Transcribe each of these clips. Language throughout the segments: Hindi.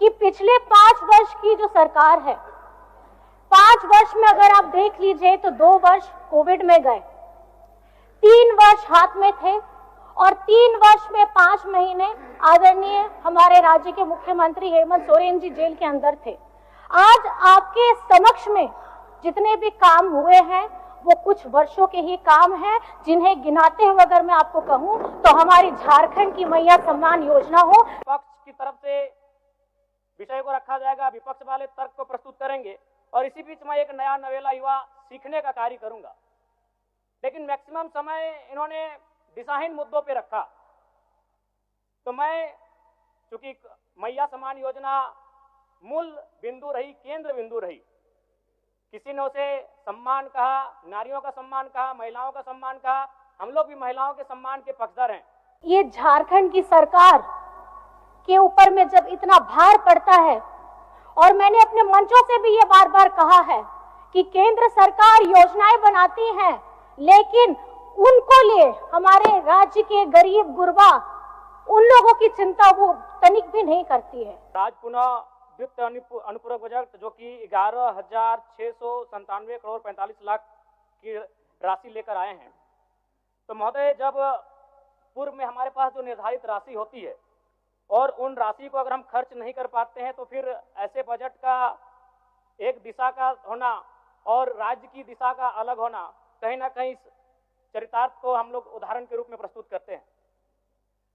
कि पिछले 5 वर्ष की जो सरकार है, 5 वर्ष में अगर आप देख लीजिए तो 2 वर्ष कोविड में गए, 3 वर्ष हाथ में थे और 3 वर्ष में 5 महीने आदरणीय हमारे राज्य के मुख्यमंत्री हेमंत सोरेन जी जेल के अंदर थे। आज आपके समक्ष में जितने भी काम हुए हैं वो कुछ वर्षों के ही काम हैं, जिन्हें गिनाते हुए अगर मैं आपको कहूं तो हमारी झारखंड की मैया सम्मान योजना हो। पक्ष की तरफ से विषय को रखा जाएगा, विपक्ष वाले तर्क को प्रस्तुत करेंगे और इसी बीच मैं एक नया नवेला युवा सीखने का कार्य करूंगा। लेकिन मैक्सिमम समय इन्होंने दिशाहीन मुद्दों पे रखा, तो मैं चूंकि मैया सम्मान योजना मूल बिंदु रही, केंद्र बिंदु रही, किसी ने उसे सम्मान कहा, नारियों का सम्मान कहा, महिलाओं का सम्मान कहा, हम लोग भी महिलाओं के सम्मान के पक्षधर हैं। ये झारखंड की सरकार के ऊपर में जब इतना भार पड़ता है, और मैंने अपने मंचों से भी ये बार बार कहा है कि केंद्र सरकार योजनाएं बनाती है, लेकिन उनको लिए हमारे राज्य के गरीब गुरबा उन लोगों की चिंता वो तनिक भी नहीं करती है। आज पुनः वित्त अनुपूरक बजट जो कि 11,697 करोड़ 45 लाख की राशि लेकर आए हैं, तो महोदय जब पूर्व में हमारे पास जो निर्धारित राशि होती है और उन राशि को अगर हम खर्च नहीं कर पाते हैं तो फिर ऐसे बजट का एक दिशा का होना और राज्य की दिशा का अलग होना कहीं ना कहीं चरितार्थ को हम लोग उदाहरण के रूप में प्रस्तुत करते हैं।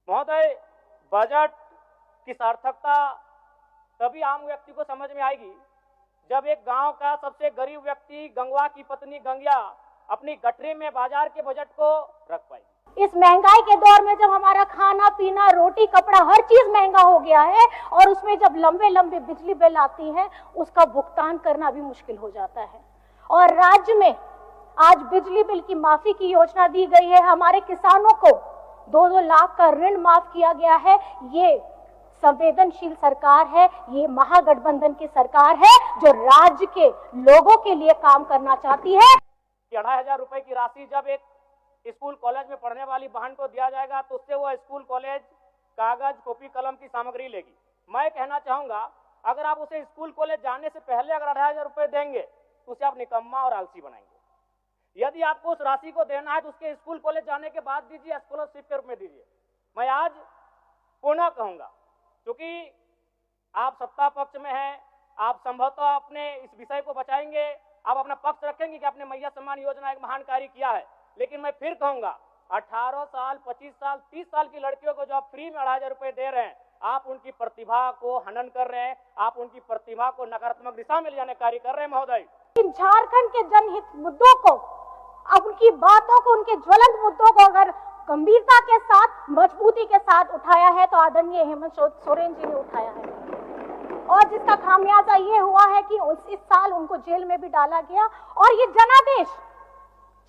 महोदय बजट की सार्थकता तभी आम व्यक्ति को समझ में आएगी जब एक गांव का सबसे गरीब व्यक्ति, गंगवा की पत्नी गंगिया, अपनी गठरी में बाजार के बजट को रख पाएगी। इस महंगाई के दौर में जब हमारा खाना पीना, रोटी कपड़ा हर चीज महंगा हो गया है और उसमें जब लंबे लंबे बिजली बिल आती है उसका भुगतान करना भी मुश्किल हो जाता है। और राज्य में आज बिजली बिल की माफी की योजना दी गई है, हमारे किसानों को 2-2 लाख का ऋण माफ किया गया है। ये संवेदनशील सरकार है, ये महागठबंधन की सरकार है जो राज्य के लोगों के लिए काम करना चाहती है। 2,500 रुपए की राशि जब एक स्कूल कॉलेज में पढ़ने वाली बहन को दिया जाएगा तो उससे वो स्कूल कॉलेज कागज कॉपी कलम की सामग्री लेगी। मैं कहना चाहूंगा अगर आप उसे स्कूल कॉलेज जाने से पहले अगर 2,500 रुपए देंगे तो उसे आप निकम्मा और आलसी बनाएंगे। यदि आपको उस राशि को देना है तो उसके स्कूल कॉलेज जाने के बाद दीजिए, स्कॉलरशिप के रूप में दीजिए। मैं आज पुनः कहूंगा, क्योंकि आप सत्ता पक्ष में हैं, आप संभवतः अपने इस विषय को बचाएंगे, आप अपना पक्ष रखेंगे कि आपने मैया सम्मान योजना एक महान कार्य किया है। लेकिन मैं फिर कहूंगा 18 साल, 25 साल, 30 साल की लड़कियों को जो आप फ्री में 2,500 रुपए दे रहे हैं, आप उनकी प्रतिभा को हनन कर रहे हैं, आप उनकी प्रतिभा को नकारात्मक दिशा में ले जाने कार्य कर रहे हैं। महोदय झारखंड के जनहित मुद्दों को, अब उनकी बातों को, उनके ज्वलंत मुद्दों को अगर गंभीरता के साथ, मजबूती के साथ उठाया है तो आदरणीय हेमंत सोरेन जी ने उठाया है, और जिसका खामियाजा ये हुआ है कि इस साल उनको जेल में भी डाला गया। और ये जनादेश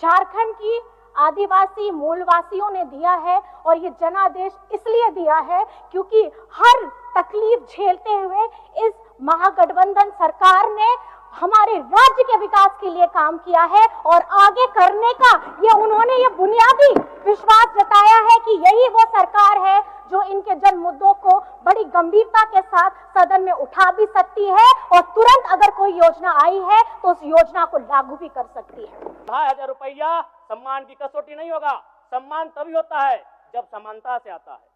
झारखंड की आदिवासी मूलवासियों ने दिया है, और ये जनादेश इसलिए दिया है क्योंकि हर तकलीफ झेलते हुए इस महागठबंधन सरकार ने हमारे राज्य के विकास के लिए काम किया है और आगे करने का उन्होंने ये बुनियादी विश्वास जताया है कि यही वो सरकार है जो इनके जन मुद्दों को बड़ी गंभीरता के साथ सदन में उठा भी सकती है और तुरंत अगर कोई योजना आई है तो उस योजना को लागू भी कर सकती है। 2,500 रुपया सम्मान की कसौटी नहीं होगा। सम्मान तभी होता है जब समानता से आता है।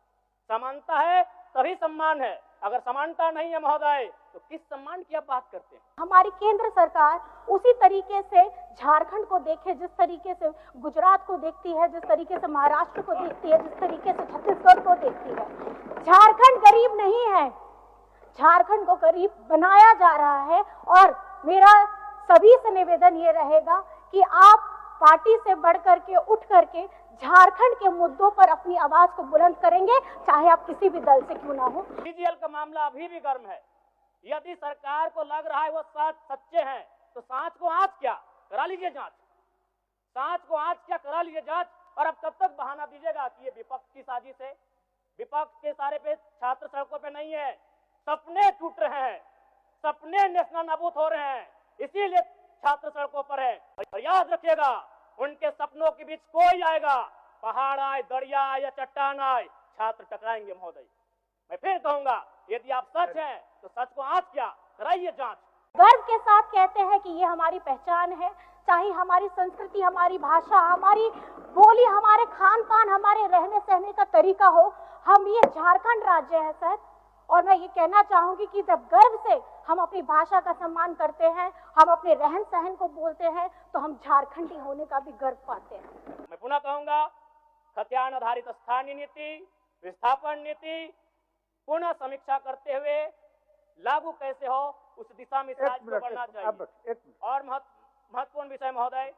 समानता है तभी सम्मान है। अगर समानता नहीं है महोदय तो किस सम्मान की आप बात करते हैं? हमारी केंद्र सरकार उसी तरीके से झारखंड को देखे जिस तरीके से गुजरात को देखती है, जिस तरीके से महाराष्ट्र को देखती है, जिस तरीके से छत्तीसगढ़ को देखती है। झारखंड गरीब नहीं है, झारखंड को गरीब बनाया जा रहा है। और मेरा सभी से निवेदन ये रहेगा कि आप पार्टी से बढ़ करके, उठ करके झारखंड के मुद्दों पर अपनी आवाज को बुलंद करेंगे, चाहे आप किसी भी दल से क्यों ना हो। डीजीएल का मामला अभी भी गर्म है। यदि सरकार को लग रहा है वो सच्चे हैं तो सांच को आंच क्या करा लीजिए जांच, सांच को आंच क्या करा लीजिए जांच। और अब कब तक बहाना दीजिएगा कि ये विपक्ष की साजिश है? विपक्ष के सारे पे छात्र सड़कों पे नहीं है, सपने टूट रहे हैं, सपने नेशनल नाबूद हो रहे हैं, इसीलिए छात्र सड़कों पर है। और याद रखिएगा उनके सपनों के बीच कोई आएगा, पहाड़ आए, दरिया आए या चट्टान आए, छात्र टकराएंगे। महोदय मैं फिर कहूंगा यदि आप सच हैं तो सच को आंच क्या कराइए जांच। गर्व के साथ कहते हैं कि ये हमारी पहचान है, चाहे हमारी संस्कृति, हमारी भाषा, हमारी बोली, हमारे खान पान, हमारे रहने सहने का तरीका हो, हम ये झारखंड राज्य है सर। और मैं ये कहना चाहूंगी कि जब गर्व से हम अपनी भाषा का सम्मान करते हैं, हम अपने रहन सहन को बोलते हैं, तो हम झारखंडी होने का भी गर्व पाते हैं। मैं पुनः कहूंगा, खतियान आधारित स्थानीय नीति, विस्थापन नीति पुनः समीक्षा करते हुए लागू कैसे हो उस दिशा में राज्य को बढ़ना चाहिए। और महत्वपूर्ण विषय महोदय,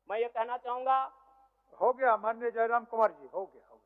मैं ये कहना चाहूंगा, हो गया माननीय जयराम कुमार जी, हो गया।